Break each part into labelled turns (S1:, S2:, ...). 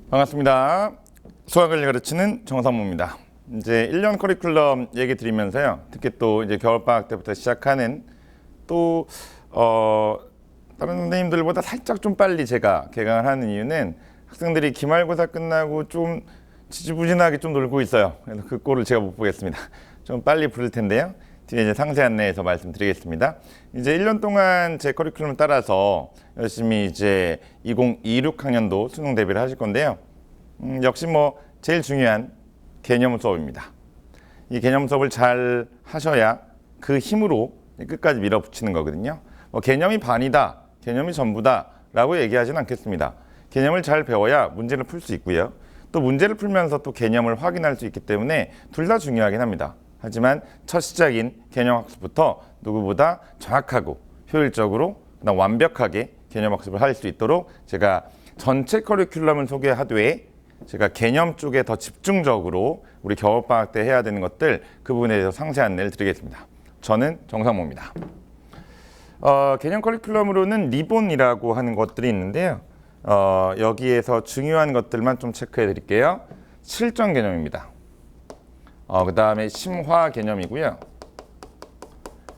S1: 반갑습니다. 수학을 가르치는 정상무입니다. 이제 1년 커리큘럼 얘기 드리면서요. 특히 또 이제 겨울방학 때부터 시작하는 또 다른 선생님들보다 살짝 좀 빨리 제가 개강을 하는 이유는 학생들이 기말고사 끝나고 좀 지지부진하게 좀 놀고 있어요. 그래서 그 꼴을 제가 못 보겠습니다. 좀 빨리 부를 텐데요. 뒤에 이제 상세 안내해서 말씀드리겠습니다. 이제 1년 동안 제 커리큘럼을 따라서 열심히 이제 2026 학년도 수능 대비를 하실 건데요. 역시 뭐 제일 중요한 개념 수업입니다. 이 개념 수업을 잘 하셔야 그 힘으로 끝까지 밀어붙이는 거거든요. 뭐 개념이 반이다, 개념이 전부다 라고 얘기하지는 않겠습니다. 개념을 잘 배워야 문제를 풀 수 있고요. 또 문제를 풀면서 또 개념을 확인할 수 있기 때문에 둘 다 중요하긴 합니다. 하지만 첫 시작인 개념 학습부터 누구보다 정확하고 효율적으로 그다음 완벽하게 개념 학습을 할 수 있도록 제가 전체 커리큘럼을 소개하되 제가 개념 쪽에 더 집중적으로 우리 겨울방학 때 해야 되는 것들 그 부분에 대해서 상세 안내를 드리겠습니다. 저는 정상모입니다. 개념 커리큘럼으로는 리본이라고 하는 것들이 있는데요. 여기에서 중요한 것들만 좀 체크해 드릴게요. 실전 개념입니다. 그 다음에 심화 개념이고요.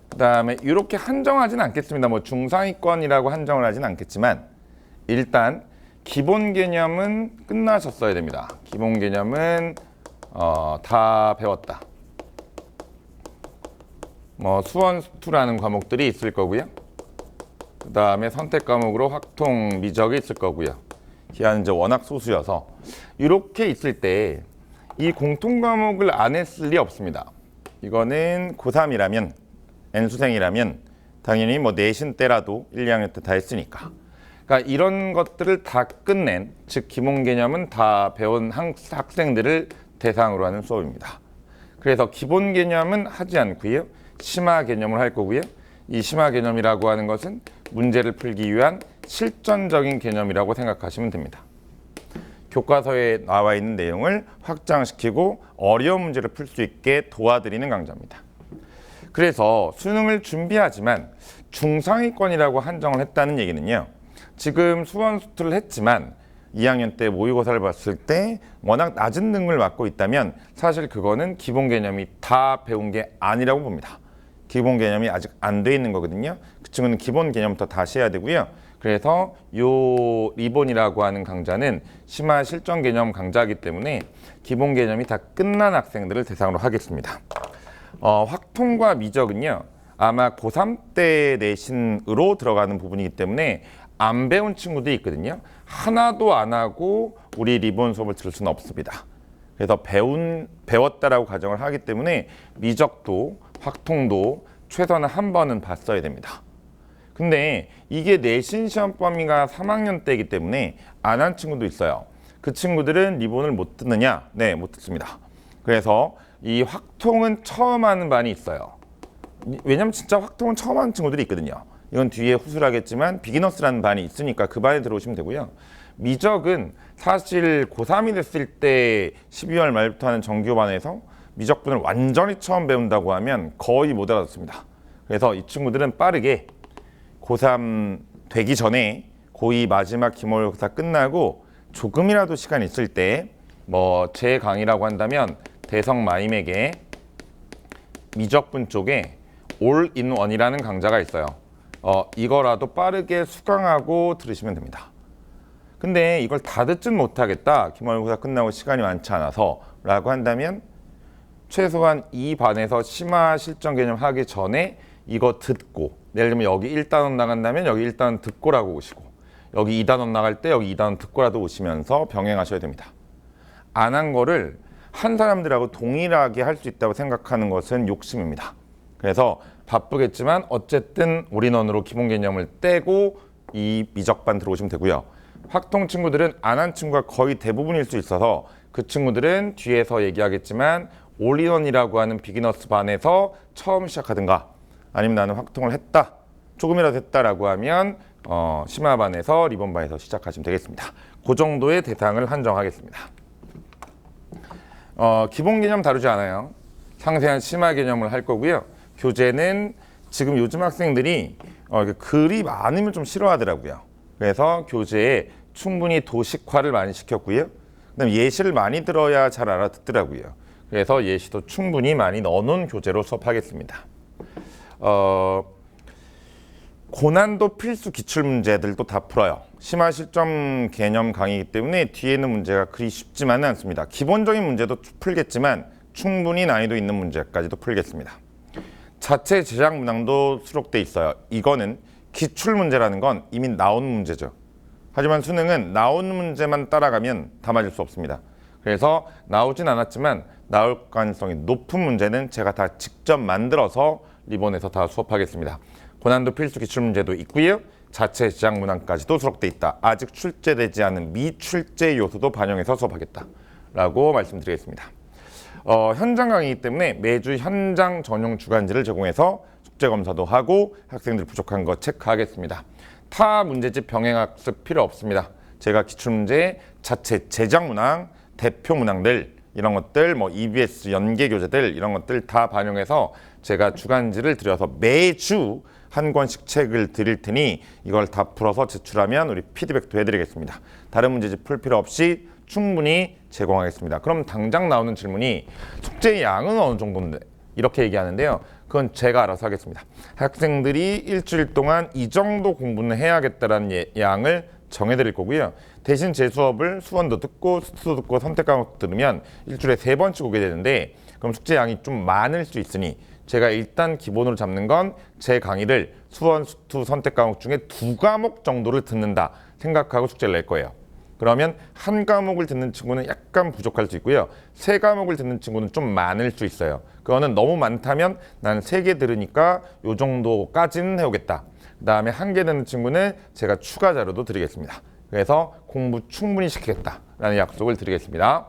S1: 그 다음에 이렇게 한정하진 않겠습니다. 뭐 중상위권이라고 한정을 하진 않겠지만 일단 기본 개념은 끝나셨어야 됩니다. 기본 개념은 다 배웠다. 뭐 수원, 수투라는 과목들이 있을 거고요. 그 다음에 선택 과목으로 확통, 미적이 있을 거고요. 기하는 이제 워낙 소수여서 이렇게 있을 때 이 공통 과목을 안 했을 리 없습니다. 이거는 고3이라면 N수생이라면 당연히 뭐 내신 때라도 1, 2학년 때 다 했으니까. 그러니까 이런 것들을 다 끝낸, 즉 기본 개념은 다 배운 학생들을 대상으로 하는 수업입니다. 그래서 기본 개념은 하지 않고요. 심화 개념을 할 거고요. 이 심화 개념이라고 하는 것은 문제를 풀기 위한 실전적인 개념이라고 생각하시면 됩니다. 교과서에 나와 있는 내용을 확장시키고 어려운 문제를 풀 수 있게 도와드리는 강좌입니다. 그래서 수능을 준비하지만 중상위권이라고 한정을 했다는 얘기는요. 지금 수원 수투를 했지만 2학년 때 모의고사를 봤을 때 워낙 낮은 등급을 맞고 있다면 사실 그거는 기본 개념이 다 배운 게 아니라고 봅니다. 기본 개념이 아직 안 돼 있는 거거든요. 그 친구는 기본 개념부터 다시 해야 되고요. 그래서 요 리본이라고 하는 강좌는 심화 실전 개념 강좌이기 때문에 기본 개념이 다 끝난 학생들을 대상으로 하겠습니다. 확통과 미적은요. 아마 고3 때 내신으로 들어가는 부분이기 때문에 안 배운 친구도 있거든요. 하나도 안 하고 우리 리본 수업을 들을 수는 없습니다. 그래서 배웠다라고 가정을 하기 때문에 미적도 확통도 최소한 한 번은 봤어야 됩니다. 근데 이게 내신 시험 범위가 3학년 때이기 때문에 안 한 친구도 있어요. 그 친구들은 리본을 못 듣느냐? 네, 못 듣습니다. 그래서 이 확통은 처음 하는 반이 있어요. 왜냐면 진짜 확통은 처음 하는 친구들이 있거든요. 이건 뒤에 후술하겠지만 비기너스라는 반이 있으니까 그 반에 들어오시면 되고요. 미적은 사실 고3이 됐을 때 12월 말부터 하는 정규반에서 미적분을 완전히 처음 배운다고 하면 거의 못 알아듣습니다. 그래서 이 친구들은 빠르게 고3 되기 전에 고2 마지막 기말고사 끝나고 조금이라도 시간 있을 때 뭐 제 강의라고 한다면 대성 마임에게 미적분 쪽에 올인원이라는 강좌가 있어요. 이거라도 빠르게 수강하고 들으시면 됩니다. 근데 이걸 다 듣진 못하겠다. 기말고사 끝나고 시간이 많지 않아서 라고 한다면 최소한 이 반에서 심화 실전 개념 하기 전에 이거 듣고 예를 들면 여기 1단원 나간다면 여기 1단원 듣고라고 오시고 여기 2단원 나갈 때 여기 2단원 듣고라도 오시면서 병행하셔야 됩니다. 안 한 거를 한 사람들하고 동일하게 할 수 있다고 생각하는 것은 욕심입니다. 그래서 바쁘겠지만 어쨌든 올인원으로 기본 개념을 떼고 이 미적반 들어오시면 되고요. 확통 친구들은 안 한 친구가 거의 대부분일 수 있어서 그 친구들은 뒤에서 얘기하겠지만 올인원이라고 하는 비기너스 반에서 처음 시작하든가 아니면 나는 확통을 했다, 조금이라도 했다라고 하면 심화반에서 리본반에서 시작하시면 되겠습니다. 그 정도의 대상을 한정하겠습니다. 기본 개념 다루지 않아요. 상세한 심화 개념을 할 거고요. 교재는 지금 요즘 학생들이 글이 많으면 좀 싫어하더라고요. 그래서 교재에 충분히 도식화를 많이 시켰고요. 그다음 예시를 많이 들어야 잘 알아듣더라고요. 그래서 예시도 충분히 많이 넣어놓은 교재로 수업하겠습니다. 고난도 필수 기출문제들도 다 풀어요. 심화 실점 개념 강의이기 때문에 뒤에 있는 문제가 그리 쉽지만은 않습니다. 기본적인 문제도 풀겠지만 충분히 난이도 있는 문제까지도 풀겠습니다. 자체 제작 문항도 수록돼 있어요. 이거는 기출 문제라는 건 이미 나온 문제죠. 하지만 수능은 나온 문제만 따라가면 다 맞을 수 없습니다. 그래서 나오진 않았지만 나올 가능성이 높은 문제는 제가 다 직접 만들어서 리본에서 다 수업하겠습니다. 고난도 필수 기출문제도 있고요. 자체 제작 문항까지도 수록돼 있다. 아직 출제되지 않은 미출제 요소도 반영해서 수업하겠다라고 말씀드리겠습니다. 현장 강의이기 때문에 매주 현장 전용 주간지를 제공해서 숙제 검사도 하고 학생들 부족한 거 체크하겠습니다. 타 문제집 병행학습 필요 없습니다. 제가 기출문제, 자체 제작 문항, 대표 문항들 이런 것들, 뭐 EBS 연계 교재들 이런 것들 다 반영해서 제가 주간지를 드려서 매주 한 권씩 책을 드릴 테니 이걸 다 풀어서 제출하면 우리 피드백도 해드리겠습니다. 다른 문제집 풀 필요 없이 충분히 제공하겠습니다. 그럼 당장 나오는 질문이 숙제 양은 어느 정도인데 이렇게 얘기하는데요. 그건 제가 알아서 하겠습니다. 학생들이 일주일 동안 이 정도 공부는 해야겠다라는 양을 정해드릴 거고요. 대신 제 수업을 수원도 듣고 수투도 듣고 선택 과목 들으면 일주일에 3번씩 오게 되는데 그럼 숙제 양이 좀 많을 수 있으니 제가 일단 기본으로 잡는 건 제 강의를 수원, 수투, 선택 과목 중에 2과목 정도를 듣는다 생각하고 숙제를 낼 거예요. 그러면 한 과목을 듣는 친구는 약간 부족할 수 있고요. 3과목을 듣는 친구는 좀 많을 수 있어요. 그거는 너무 많다면 나는 3개 들으니까 요 정도까지는 해오겠다. 그 다음에 1개 듣는 친구는 제가 추가 자료도 드리겠습니다. 그래서 공부 충분히 시키겠다라는 약속을 드리겠습니다.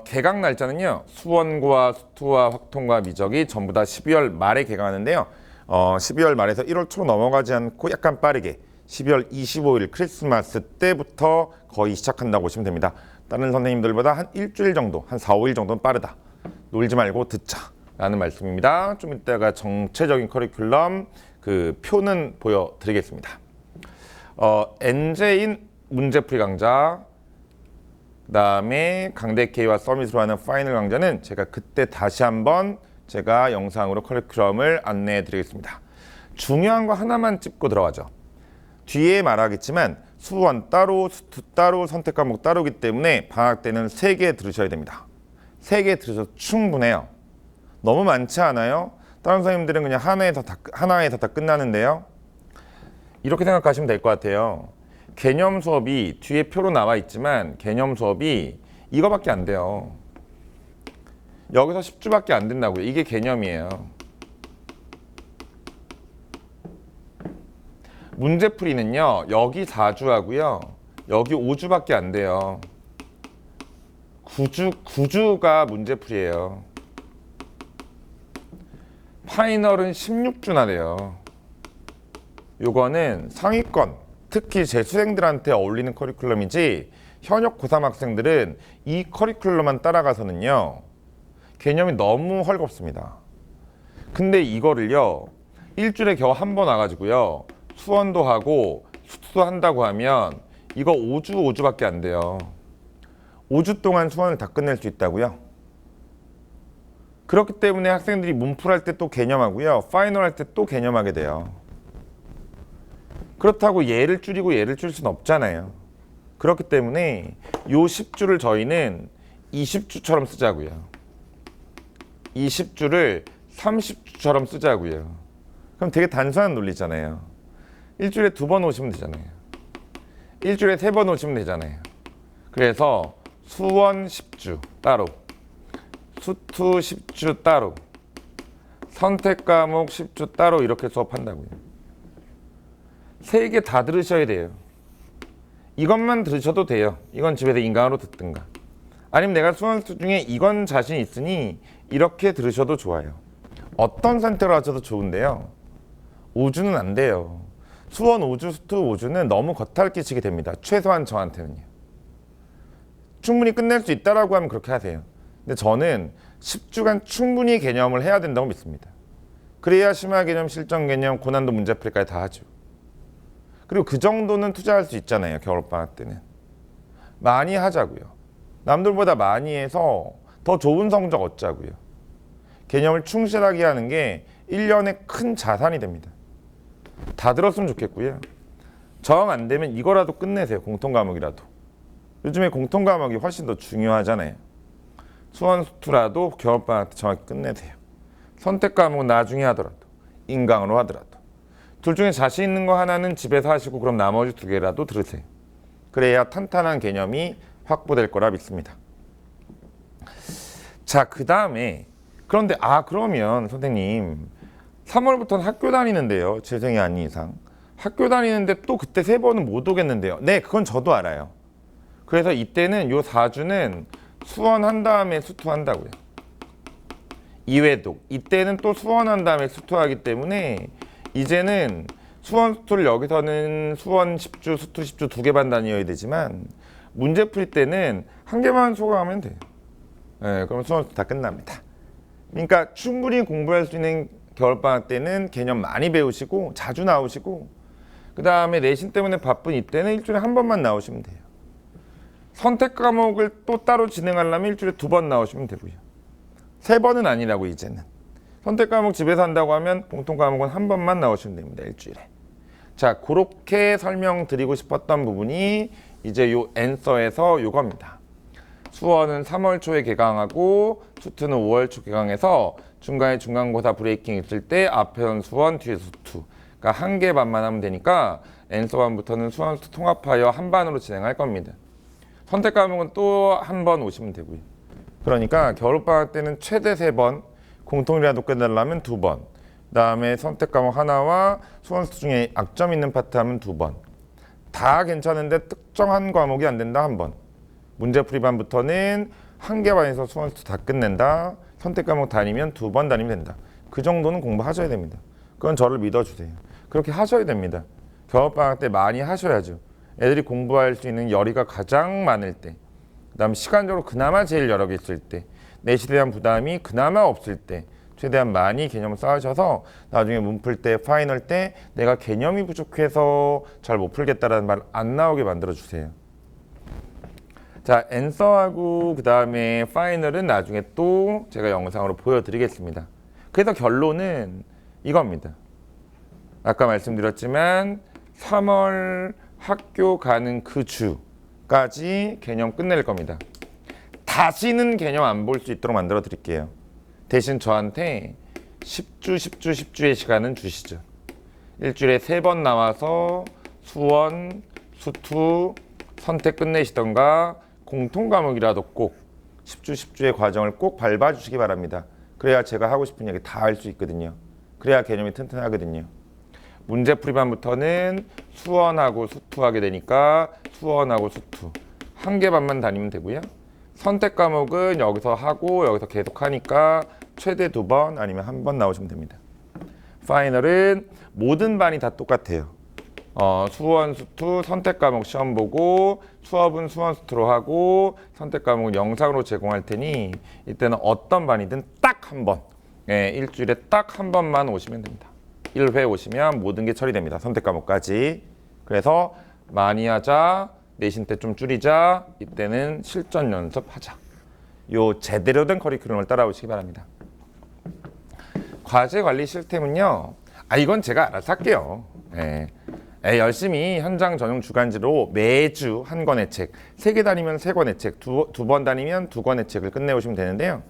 S1: 개강 날짜는요. 수원과 수투와 확통과 미적이 전부 다 12월 말에 개강하는데요. 12월 말에서 1월 초 넘어가지 않고 약간 빠르게 12월 25일 크리스마스 때부터 거의 시작한다고 보시면 됩니다. 다른 선생님들보다 한 일주일 정도, 한 4, 5일 정도는 빠르다. 놀지 말고 듣자 라는 말씀입니다. 좀 이따가 정체적인 커리큘럼 그 표는 보여드리겠습니다. 엔제인 문제풀이 강좌, 그 다음에 강대K와 서밋으로 하는 파이널 강좌는 제가 그때 다시 한번 제가 영상으로 커리큘럼을 안내해 드리겠습니다. 중요한 거 하나만 짚고 들어가죠. 뒤에 말하겠지만 수원 따로, 수투 따로, 선택 과목 따로기 때문에 방학 때는 3개 들으셔야 됩니다. 3개 들으셔도 충분해요. 너무 많지 않아요? 다른 선생님들은 그냥 하나에서 다 끝나는데요. 이렇게 생각하시면 될 것 같아요. 개념 수업이 뒤에 표로 나와 있지만 개념 수업이 이거밖에 안 돼요. 여기서 10주밖에 안 된다고요. 이게 개념이에요. 문제풀이는요. 여기 4주 하고요. 여기 5주밖에 안 돼요. 9주가 문제풀이에요. 파이널은 16주나 돼요. 요거는 상위권, 특히 재수생들한테 어울리는 커리큘럼이지 현역 고3 학생들은 이 커리큘럼만 따라가서는요. 개념이 너무 헐겁습니다. 근데 이거를요. 일주일에 겨우 한 번 와가지고요. 수원도 하고 수투도 한다고 하면 이거 5주밖에 안 돼요. 5주 동안 수원을 다 끝낼 수 있다고요? 그렇기 때문에 학생들이 문풀할 때 또 개념하고요. 파이널 할 때 또 개념하게 돼요. 그렇다고 얘를 줄이고 얘를 줄 수는 없잖아요. 그렇기 때문에 요 10주를 저희는 20주처럼 쓰자고요. 20주를 30주처럼 쓰자고요. 그럼 되게 단순한 논리잖아요. 일주일에 2번 오시면 되잖아요. 일주일에 3번 오시면 되잖아요. 그래서 수원 10주 따로, 수투 10주 따로, 선택 과목 10주 따로 이렇게 수업한다고요. 3개 다 들으셔야 돼요. 이것만 들으셔도 돼요. 이건 집에서 인강으로 듣든가. 아니면 내가 수원 수투 중에 이건 자신 있으니 이렇게 들으셔도 좋아요. 어떤 선택을 하셔도 좋은데요. 5주는 안 돼요. 수원 5주, 수투 5주는 너무 겉핥기식이 됩니다. 최소한 저한테는요. 충분히 끝낼 수 있다라고 하면 그렇게 하세요. 근데 저는 10주간 충분히 개념을 해야 된다고 믿습니다. 그래야 심화 개념, 실전 개념, 고난도 문제풀이까지 다 하죠. 그리고 그 정도는 투자할 수 있잖아요. 겨울방학 때는. 많이 하자고요. 남들보다 많이 해서 더 좋은 성적 얻자고요. 개념을 충실하게 하는 게 1년의 큰 자산이 됩니다. 다 들었으면 좋겠고요. 정 안 되면 이거라도 끝내세요. 공통과목이라도. 요즘에 공통과목이 훨씬 더 중요하잖아요. 수원수투라도 겨울방학 때 정확히 끝내세요. 선택과목은 나중에 하더라도, 인강으로 하더라도. 둘 중에 자신 있는 거 하나는 집에서 하시고 그럼 나머지 2개라도 들으세요. 그래야 탄탄한 개념이 확보될 거라 믿습니다. 자, 그 다음에 그런데 그러면 선생님 3월부터는 학교 다니는데요. 재정이 아닌 이상. 학교 다니는데 또 그때 3번은 못 오겠는데요. 네, 그건 저도 알아요. 그래서 이때는 요 4주는 수원한 다음에 수투한다고요. 이외독. 이때는 또 수원한 다음에 수투하기 때문에 이제는 수원 수투를 여기서는 수원 10주, 수투 10주 2개 반 다녀야 되지만 문제 풀 때는 1개만 소화하면 돼요. 네, 그럼 수원 수투 다 끝납니다. 그러니까 충분히 공부할 수 있는 겨울방학 때는 개념 많이 배우시고 자주 나오시고 그 다음에 내신 때문에 바쁜 이때는 일주일에 1번만 나오시면 돼요. 선택 과목을 또 따로 진행하려면 일주일에 2번 나오시면 되고요. 3번은 아니라고 이제는. 선택 과목 집에서 한다고 하면 공통 과목은 1번만 나오시면 됩니다. 일주일에. 자, 그렇게 설명드리고 싶었던 부분이 이제 요 앤서에서 요겁니다. 수원은 3월 초에 개강하고 수투는 5월 초 개강해서 중간에 중간고사 브레이킹 있을 때 앞에는 수원, 뒤에 수투. 그러니까 1개 반만 하면 되니까 앤서반부터는 수원 수투 통합하여 한 반으로 진행할 겁니다. 선택 과목은 또 한 번 오시면 되고요. 그러니까 겨울방학 때는 최대 3번, 공통이라도 끝내려면 2번, 그 다음에 선택 과목 하나와 수원 수투 중에 악점 있는 파트 하면 2번. 다 괜찮은데 특정한 과목이 안 된다 1번. 문제풀이반부터는 1개 반에서 수원 수투 다 끝낸다. 선택 과목 다니면 2번 다니면 된다. 그 정도는 공부하셔야 됩니다. 그건 저를 믿어주세요. 그렇게 하셔야 됩니다. 겨울방학 때 많이 하셔야죠. 애들이 공부할 수 있는 여리가 가장 많을 때, 그 다음 시간적으로 그나마 제일 여러 개 있을 때, 내신에 대한 부담이 그나마 없을 때 최대한 많이 개념을 쌓으셔서 나중에 문풀 때, 파이널 때 내가 개념이 부족해서 잘 못 풀겠다라는 말 안 나오게 만들어주세요. 자, 앤서하고 그 다음에 파이널은 나중에 또 제가 영상으로 보여드리겠습니다. 그래서 결론은 이겁니다. 아까 말씀드렸지만 3월 학교 가는 그 주까지 개념 끝낼 겁니다. 다시는 개념 안 볼 수 있도록 만들어 드릴게요. 대신 저한테 10주의 시간은 주시죠. 일주일에 3번 나와서 수원, 수투, 선택 끝내시던가 공통 과목이라도 꼭 10주의 과정을 꼭 밟아주시기 바랍니다. 그래야 제가 하고 싶은 얘기 다 할 수 있거든요. 그래야 개념이 튼튼하거든요. 문제풀이반부터는 수원하고 수투하게 되니까 수원하고 수투 1개 반만 다니면 되고요. 선택 과목은 여기서 하고 여기서 계속 하니까 최대 2번 아니면 1번 나오시면 됩니다. 파이널은 모든 반이 다 똑같아요. 수원, 수투, 선택 과목 시험 보고 수업은 수원, 수투로 하고 선택 과목은 영상으로 제공할 테니 이때는 어떤 반이든 딱 한 번, 일주일에 딱 한 번만 오시면 됩니다. 1회 오시면 모든 게 처리됩니다. 선택 과목까지. 그래서 많이 하자, 내신 때 좀 줄이자, 이때는 실전 연습하자. 요 제대로 된 커리큘럼을 따라오시기 바랍니다. 과제 관리 시스템은요. 이건 제가 알아서 할게요. 열심히 현장 전용 주간지로 매주 한 권의 책, 3개 다니면 3권의 책, 두 번 다니면 2권의 책을 끝내오시면 되는데요.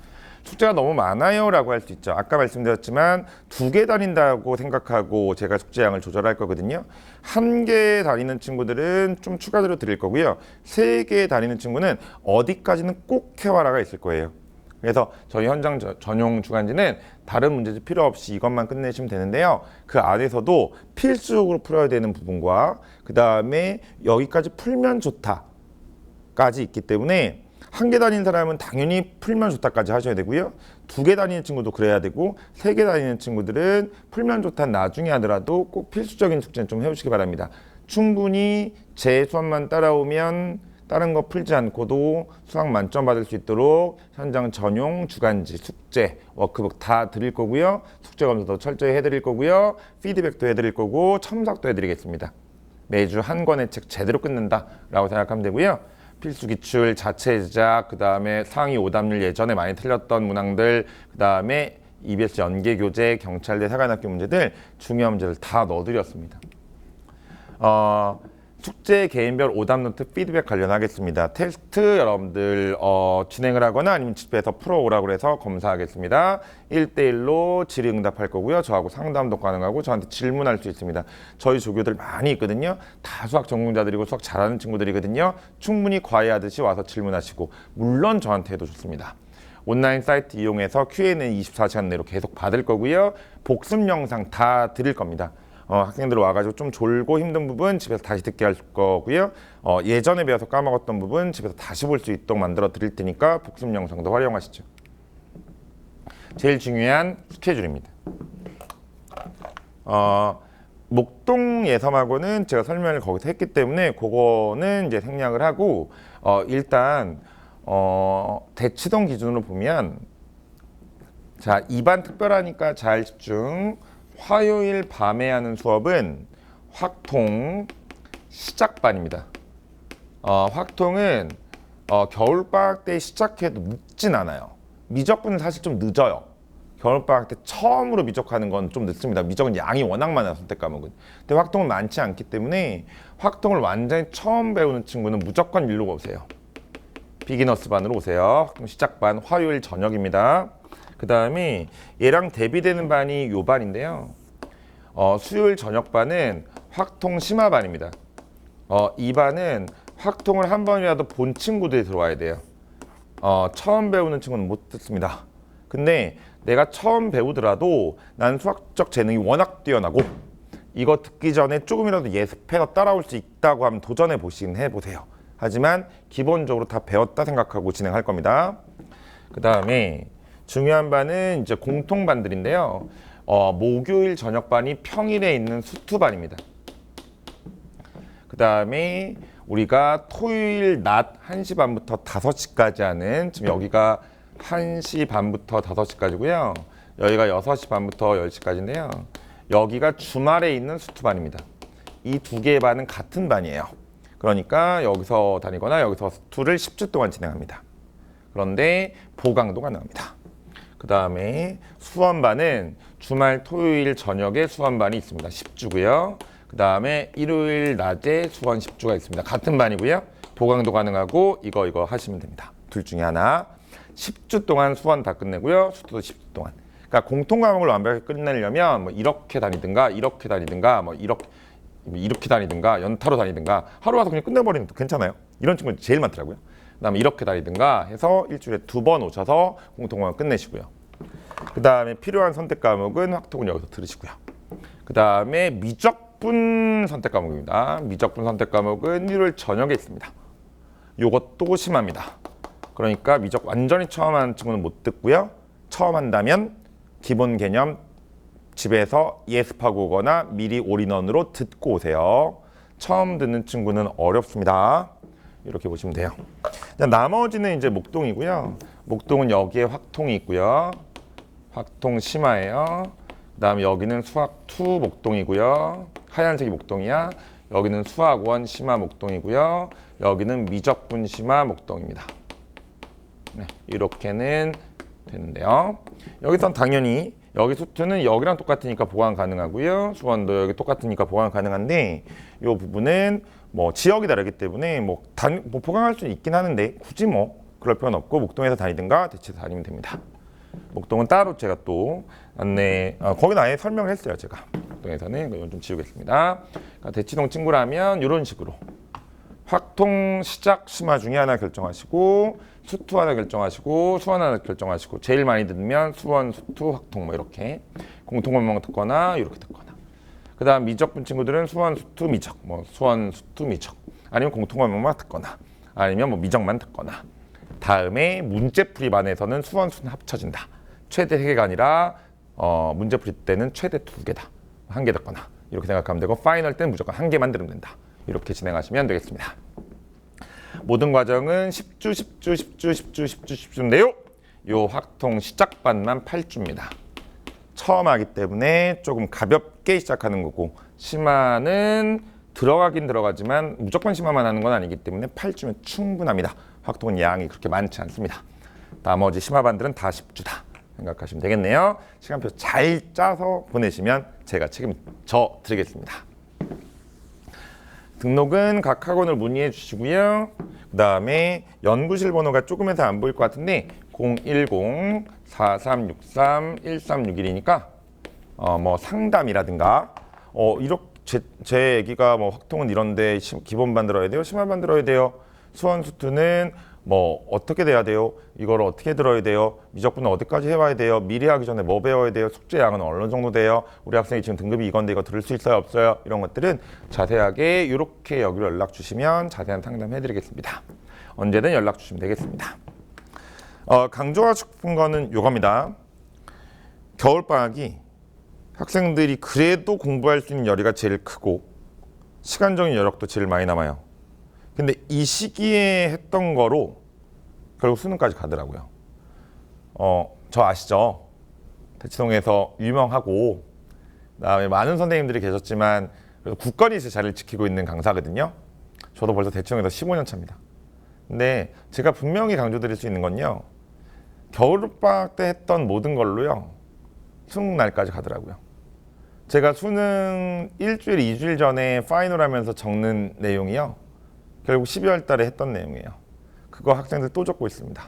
S1: 숙제가 너무 많아요 라고 할 수 있죠. 아까 말씀드렸지만 2개 다닌다고 생각하고 제가 숙제량을 조절할 거거든요. 1개 다니는 친구들은 좀 추가로 드릴 거고요. 3개 다니는 친구는 어디까지는 꼭 해와라가 있을 거예요. 그래서 저희 현장 전용 주간지는 다른 문제집 필요 없이 이것만 끝내시면 되는데요. 그 안에서도 필수적으로 풀어야 되는 부분과 그 다음에 여기까지 풀면 좋다까지 있기 때문에 1개 다니는 사람은 당연히 풀면 좋다까지 하셔야 되고요. 2개 다니는 친구도 그래야 되고 3개 다니는 친구들은 풀면 좋다 나중에 하더라도 꼭 필수적인 숙제는 좀 해오시기 바랍니다. 충분히 제 수업만 따라오면 다른 거 풀지 않고도 수학 만점 받을 수 있도록 현장 전용 주간지, 숙제, 워크북 다 드릴 거고요. 숙제 검사도 철저히 해드릴 거고요. 피드백도 해드릴 거고 첨삭도 해드리겠습니다. 매주 한 권의 책 제대로 끊는다라고 생각하면 되고요. 필수 기출, 자체 제작, 그 다음에 상위 오답률 예전에 많이 틀렸던 문항들, 그 다음에 EBS 연계 교재, 경찰대 사관학교 문제들 중요한 문제들 다 넣어드렸습니다. 숙제 개인별 오답 노트 피드백 관련하겠습니다. 테스트 여러분들 진행을 하거나 아니면 집에서 풀어오라고 해서 검사하겠습니다. 1대1로 질의응답할 거고요. 저하고 상담도 가능하고 저한테 질문할 수 있습니다. 저희 조교들 많이 있거든요. 다 수학 전공자들이고 수학 잘하는 친구들이거든요. 충분히 과외하듯이 와서 질문하시고 물론 저한테 해도 좋습니다. 온라인 사이트 이용해서 Q&A 24시간 내로 계속 받을 거고요. 복습 영상 다 드릴 겁니다. 학생들 와가지고 좀 졸고 힘든 부분 집에서 다시 듣게 할 거고요. 예전에 배워서 까먹었던 부분 집에서 다시 볼 수 있도록 만들어 드릴 테니까 복습 영상도 활용하시죠. 제일 중요한 스케줄입니다. 목동 예섬하고는 제가 설명을 거기서 했기 때문에 그거는 이제 생략을 하고 일단 대치동 기준으로 보면 자 2반 특별하니까 잘 집중. 화요일 밤에 하는 수업은 확통 시작반입니다. 확통은 겨울방학 때 시작해도 늦진 않아요. 미적분은 사실 좀 늦어요. 겨울방학 때 처음으로 미적하는 건 좀 늦습니다. 미적은 양이 워낙 많아요, 선택 과목은. 근데 확통은 많지 않기 때문에 확통을 완전히 처음 배우는 친구는 무조건 일로 오세요. 비기너스 반으로 오세요. 확통 시작반 화요일 저녁입니다. 그 다음에 얘랑 대비되는 반이 요 반인데요. 수요일 저녁반은 확통 심화반입니다. 이 반은 확통을 한 번이라도 본 친구들이 들어와야 돼요. 처음 배우는 친구는 못 듣습니다. 근데 내가 처음 배우더라도 난 수학적 재능이 워낙 뛰어나고 이거 듣기 전에 조금이라도 예습해서 따라올 수 있다고 하면 도전해 보시긴 해보세요. 하지만 기본적으로 다 배웠다 생각하고 진행할 겁니다. 그 다음에 중요한 반은 이제 공통반들인데요. 목요일 저녁반이 평일에 있는 수투반입니다. 그 다음에 우리가 토요일 낮 1시 반부터 5시까지 하는 지금 여기가 1시 반부터 5시까지고요. 여기가 6시 반부터 10시까지인데요. 여기가 주말에 있는 수투반입니다. 이 두 개의 반은 같은 반이에요. 그러니까 여기서 다니거나 여기서 수투를 10주 동안 진행합니다. 그런데 보강도 가능합니다. 그 다음에 수원반은 주말 토요일 저녁에 수원반이 있습니다. 10주고요. 그 다음에 일요일 낮에 수원 10주가 있습니다. 같은 반이고요. 보강도 가능하고 이거 하시면 됩니다. 둘 중에 하나. 10주 동안 수원 다 끝내고요. 수투도 10주 동안. 그러니까 공통 과목을 완벽하게 끝내려면 뭐 이렇게 다니든가 이렇게 다니든가 뭐 이렇게 다니든가 연타로 다니든가 하루 와서 그냥 끝내버리는 것도 괜찮아요. 이런 친구는 제일 많더라고요. 그 다음에 이렇게 다니든가 해서 일주일에 2번 오셔서 공통과목 끝내시고요. 그 다음에 필요한 선택 과목은 확통은 여기서 들으시고요. 그 다음에 미적분 선택 과목입니다. 미적분 선택 과목은 일요일 저녁에 있습니다. 요것도 심합니다. 그러니까 미적 완전히 처음 하는 친구는 못 듣고요. 처음 한다면 기본 개념 집에서 예습하고 오거나 미리 올인원으로 듣고 오세요. 처음 듣는 친구는 어렵습니다. 이렇게 보시면 돼요. 나머지는 이제 목동이고요. 목동은 여기에 확통이 있고요. 확통 심화예요. 그 다음에 여기는 수학 2 목동이고요. 하얀색이 목동이야. 여기는 수학 1 심화 목동이고요. 여기는 미적분 심화 목동입니다. 네, 이렇게는 되는데요. 여기선 당연히 여기 수투는 여기랑 똑같으니까 보강 가능하고요. 수원도 여기 똑같으니까 보강 가능한데 이 부분은 뭐 지역이 다르기 때문에 뭐 보강할 수 있긴 하는데 굳이 뭐 그럴 필요는 없고 목동에서 다니든가 대치에서 다니면 됩니다. 목동은 따로 제가 또 안내 거기는 아예 설명을 했어요. 제가 목동에서는 이건 좀 지우겠습니다. 그러니까 대치동 친구라면 이런 식으로 확통 시작 심화 중에 하나 결정하시고 수투 하나 결정하시고 수원 하나 결정하시고 제일 많이 듣면 수원, 수투, 확통 뭐 이렇게 공통과목 듣거나 이렇게 듣거나 그 다음 미적분 친구들은 수원, 수투, 미적 뭐 수원, 수투, 미적 아니면 공통과목만 듣거나 아니면 뭐 미적만 듣거나 다음에 문제풀이 반에서는 수원, 수는 합쳐진다. 최대 3개가 아니라 문제풀이 때는 최대 2개다. 1개 듣거나 이렇게 생각하면 되고 파이널 때는 무조건 1개만 들으면 된다. 이렇게 진행하시면 되겠습니다. 모든 과정은 10주인데요. 요 확통 시작반만 8주입니다. 처음 하기 때문에 조금 가볍게 시작하는 거고 심화는 들어가긴 들어가지만 무조건 심화만 하는 건 아니기 때문에 8주면 충분합니다. 확통은 양이 그렇게 많지 않습니다. 나머지 심화반들은 다 10주다 생각하시면 되겠네요. 시간표 잘 짜서 보내시면 제가 책임져 드리겠습니다. 등록은 각 학원을 문의해 주시고요. 그 다음에 연구실 번호가 조금해서 안 보일 것 같은데 010-4363-1361이니까 뭐 상담이라든가 이렇게 제 얘기가 뭐 확통은 이런데 기본반 들어야 돼요, 심화반 들어야 돼요, 수원 수투는 뭐 어떻게 돼야 돼요, 이걸 어떻게 들어야 돼요, 미적분은 어디까지 해와야 돼요, 미리 하기 전에 뭐 배워야 돼요, 숙제 양은 어느 정도 돼요, 우리 학생이 지금 등급이 이건데 이거 들을 수 있어요 없어요, 이런 것들은 자세하게 이렇게 여기로 연락 주시면 자세한 상담 해드리겠습니다. 언제든 연락 주시면 되겠습니다. 강조하고 싶은 거는 요겁니다. 겨울방학이 학생들이 그래도 공부할 수 있는 여리가 제일 크고 시간적인 여력도 제일 많이 남아요. 근데 이 시기에 했던 거로 결국 수능까지 가더라고요. 저 아시죠? 대치동에서 유명하고 그다음에 많은 선생님들이 계셨지만 굳건히 제 자리를 지키고 있는 강사거든요. 저도 벌써 대치동에서 15년 차입니다. 근데 제가 분명히 강조드릴 수 있는 건요. 겨울방학 때 했던 모든 걸로요. 수능 날까지 가더라고요. 제가 수능 일주일, 2주일 전에 파이널 하면서 적는 내용이요. 결국 12월 달에 했던 내용이에요. 그거 학생들 또 적고 있습니다.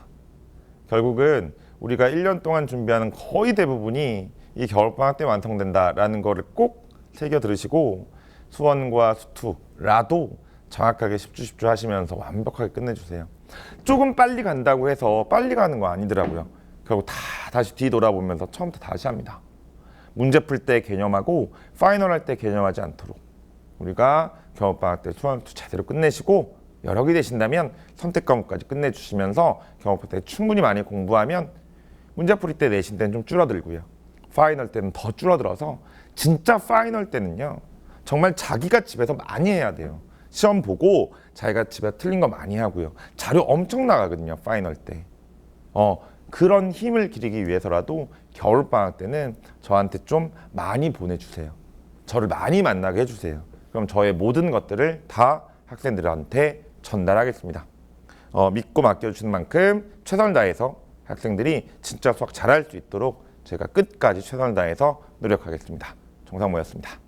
S1: 결국은 우리가 1년 동안 준비하는 거의 대부분이 이 겨울방학 때 완성된다라는 거를 꼭 새겨 들으시고 수원과 수투라도 정확하게 10주 10주 하시면서 완벽하게 끝내주세요. 조금 빨리 간다고 해서 빨리 가는 거 아니더라고요. 결국 다 다시 뒤돌아보면서 처음부터 다시 합니다. 문제 풀 때 개념하고 파이널 할 때 개념하지 않도록 우리가 겨울방학 때 수원 수투 제대로 끝내시고 여력이 되신다면 선택 과목까지 끝내주시면서 겨울방학 때 충분히 많이 공부하면 문제 풀이 때 내신 때는 좀 줄어들고요. 파이널 때는 더 줄어들어서 진짜 파이널 때는요. 정말 자기가 집에서 많이 해야 돼요. 시험 보고 자기가 집에 틀린 거 많이 하고요. 자료 엄청 나가거든요. 파이널 때. 그런 힘을 기르기 위해서라도 겨울방학 때는 저한테 좀 많이 보내주세요. 저를 많이 만나게 해주세요. 그럼 저의 모든 것들을 다 학생들한테 전달하겠습니다. 믿고 맡겨주시는 만큼 최선을 다해서 학생들이 진짜 수학 잘할 수 있도록 제가 끝까지 최선을 다해서 노력하겠습니다. 정상모였습니다.